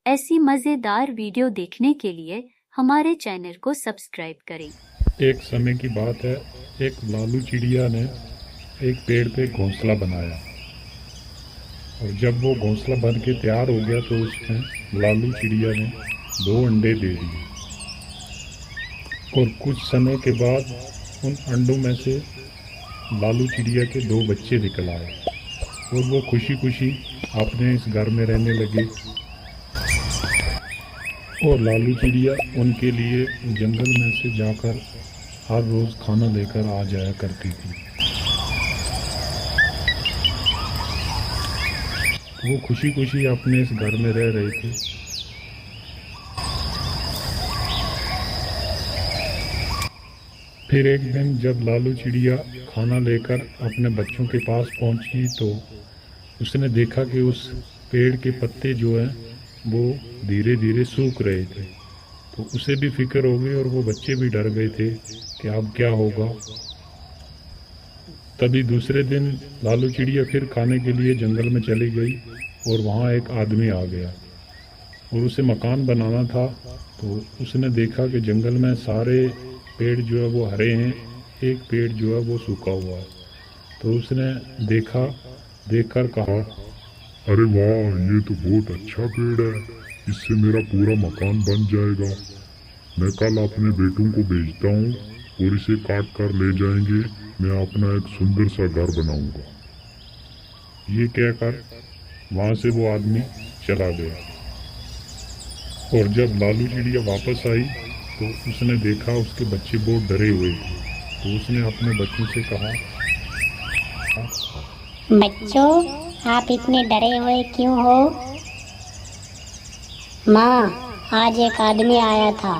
ऐसी मज़ेदार वीडियो देखने के लिए हमारे चैनल को सब्सक्राइब करें। एक समय की बात है, एक लालू चिड़िया ने एक पेड़ पे घोंसला बनाया और जब वो घोंसला बन के तैयार हो गया तो उसमें लालू चिड़िया ने 2 अंडे दे दिए और कुछ समय के बाद उन अंडों में से लालू चिड़िया के 2 बच्चे निकल आए और वो खुशी खुशी अपने इस घर में रहने लगे और लालू चिड़िया उनके लिए जंगल में से जाकर हर रोज़ खाना लेकर आ जाया करती थी। वो खुशी खुशी अपने इस घर में रह रहे थे। फिर एक दिन जब लालू चिड़िया खाना लेकर अपने बच्चों के पास पहुंची तो उसने देखा कि उस पेड़ के पत्ते जो हैं वो धीरे धीरे सूख रहे थे। तो उसे भी फिक्र हो गई और वो बच्चे भी डर गए थे कि अब क्या होगा। तभी दूसरे दिन लालू चिड़िया फिर खाने के लिए जंगल में चली गई और वहाँ एक आदमी आ गया और उसे मकान बनाना था। तो उसने देखा कि जंगल में सारे पेड़ जो है वो हरे हैं, एक पेड़ जो है वो सूखा हुआ है। तो उसने देखकर कहा, अरे वाह, ये तो बहुत अच्छा पेड़ है, इससे मेरा पूरा मकान बन जाएगा। मैं कल अपने बेटों को भेजता हूँ और इसे काट कर ले जाएंगे। मैं अपना एक सुंदर सा घर बनाऊंगा। ये कहकर वहाँ से वो आदमी चला गया और जब लालू चिड़िया वापस आई तो उसने देखा उसके बच्चे बहुत डरे हुए थे। तो उसने अपने बच्चों से कहा, बच्चों, आप इतने डरे हुए क्यों हो? माँ, आज एक आदमी आया था।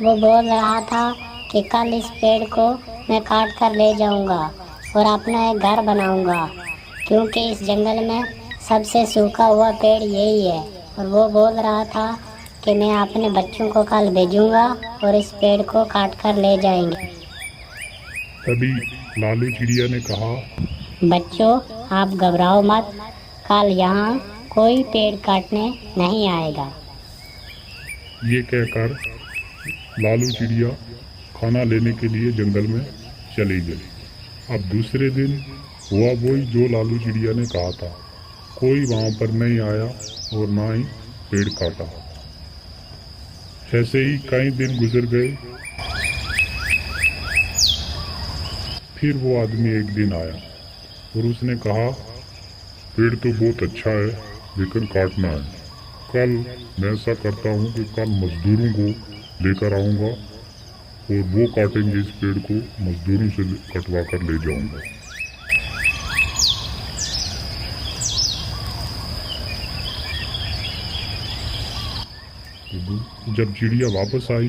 वो बोल रहा था कि कल इस पेड़ को मैं काट कर ले जाऊंगा और अपना एक घर बनाऊंगा, क्योंकि इस जंगल में सबसे सूखा हुआ पेड़ यही है। और वो बोल रहा था कि मैं अपने बच्चों को कल भेजूंगा और इस पेड़ को काट कर ले जाएंगे। तभी लालू चिड़िया ने कहा, बच्चों, आप घबराओ मत, कल यहाँ कोई पेड़ काटने नहीं आएगा। ये कहकर लालू चिड़िया खाना लेने के लिए जंगल में चली गई। अब दूसरे दिन हुआ वही जो लालू चिड़िया ने कहा था। कोई वहाँ पर नहीं आया और ना ही पेड़ काटा। ऐसे ही कई दिन गुजर गए। फिर वो आदमी एक दिन आया और उसने कहा, पेड़ तो बहुत अच्छा है, लेकिन काटना है। कल मैं ऐसा करता हूँ कि कल मजदूरों को लेकर आऊँगा और वो काटेंगे इस पेड़ को, मजदूरों से कटवा कर ले जाऊँगा। तो जब चिड़िया वापस आई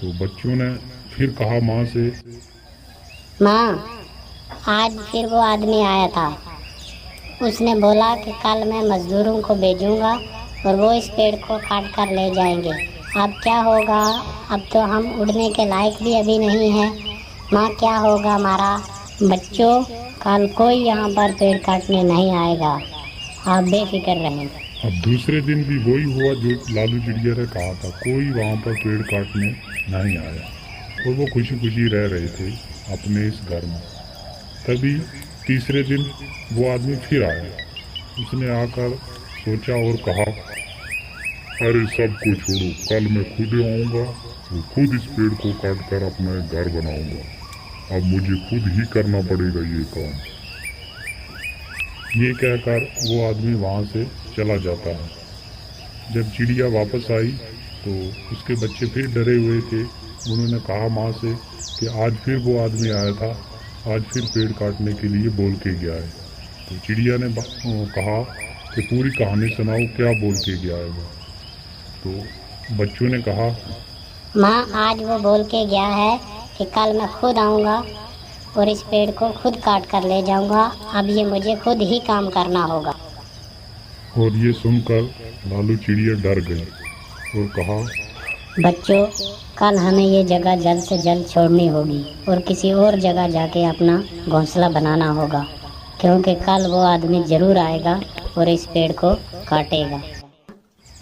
तो बच्चों ने फिर कहा माँ से, माँ, आज फिर वो आदमी आया था। उसने बोला कि कल मैं मजदूरों को भेजूंगा और वो इस पेड़ को काट कर ले जाएंगे। अब क्या होगा? अब तो हम उड़ने के लायक भी अभी नहीं है। माँ, क्या होगा हमारा? बच्चों, कल कोई यहाँ पर पेड़ काटने नहीं आएगा, आप बेफिक्र रहें। अब दूसरे दिन भी वही हुआ जो लालू चिड़िया ने कहा था। कोई वहाँ पर पेड़ काटने नहीं आया और वो खुशी खुशी रह रहे थे अपने इस घर में। तभी तीसरे दिन वो आदमी फिर आया। उसने आकर सोचा और कहा, अरे सबको छोड़ो, कल मैं खुद आऊँगा और खुद इस पेड़ को काट कर अपना एक घर बनाऊँगा। अब मुझे खुद ही करना पड़ेगा ये काम। ये कहकर वो आदमी वहाँ से चला जाता है। जब चिड़िया वापस आई तो उसके बच्चे फिर डरे हुए थे। उन्होंने कहा माँ से कि आज फिर वो आदमी आया था, आज फिर पेड़ काटने के लिए बोल के गया है। तो चिड़िया ने कहा कि पूरी कहानी सुनाओ, क्या बोल के गया है वो। तो बच्चों ने कहा, माँ, आज वो बोल के गया है कि कल मैं खुद आऊँगा और इस पेड़ को खुद काट कर ले जाऊँगा। अब ये मुझे खुद ही काम करना होगा। और ये सुनकर लालू चिड़िया डर गई और कहा, बच्चों, कल हमें ये जगह जल्द से जल्द छोड़नी होगी और किसी और जगह जाके अपना घोंसला बनाना होगा, क्योंकि कल वो आदमी ज़रूर आएगा और इस पेड़ को काटेगा।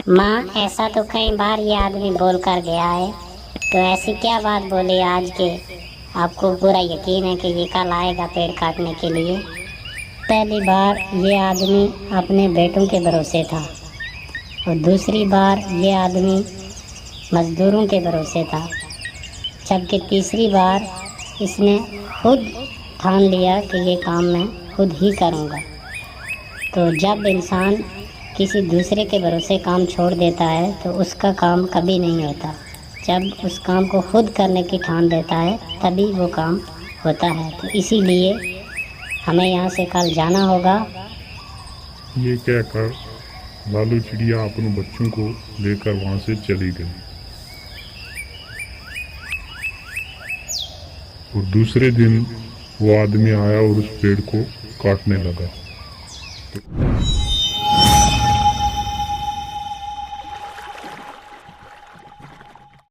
माँ, ऐसा तो कई बार ये आदमी बोल कर गया है, तो ऐसी क्या बात बोली आज के आपको पूरा यकीन है कि ये कल आएगा पेड़ काटने के लिए? पहली बार ये आदमी अपने बेटों के भरोसे था और दूसरी बार ये आदमी मजदूरों के भरोसे था, जबकि तीसरी बार इसने खुद ठान लिया कि ये काम मैं खुद ही करूँगा। तो जब इंसान किसी दूसरे के भरोसे काम छोड़ देता है तो उसका काम कभी नहीं होता। जब उस काम को खुद करने की ठान लेता है तभी वो काम होता है। तो इसीलिए हमें यहाँ से कल जाना होगा। ये कहकर लालू चिड़िया अपने बच्चों को लेकर वहाँ से चली गई और दूसरे दिन वो आदमी आया और उस पेड़ को काटने लगा।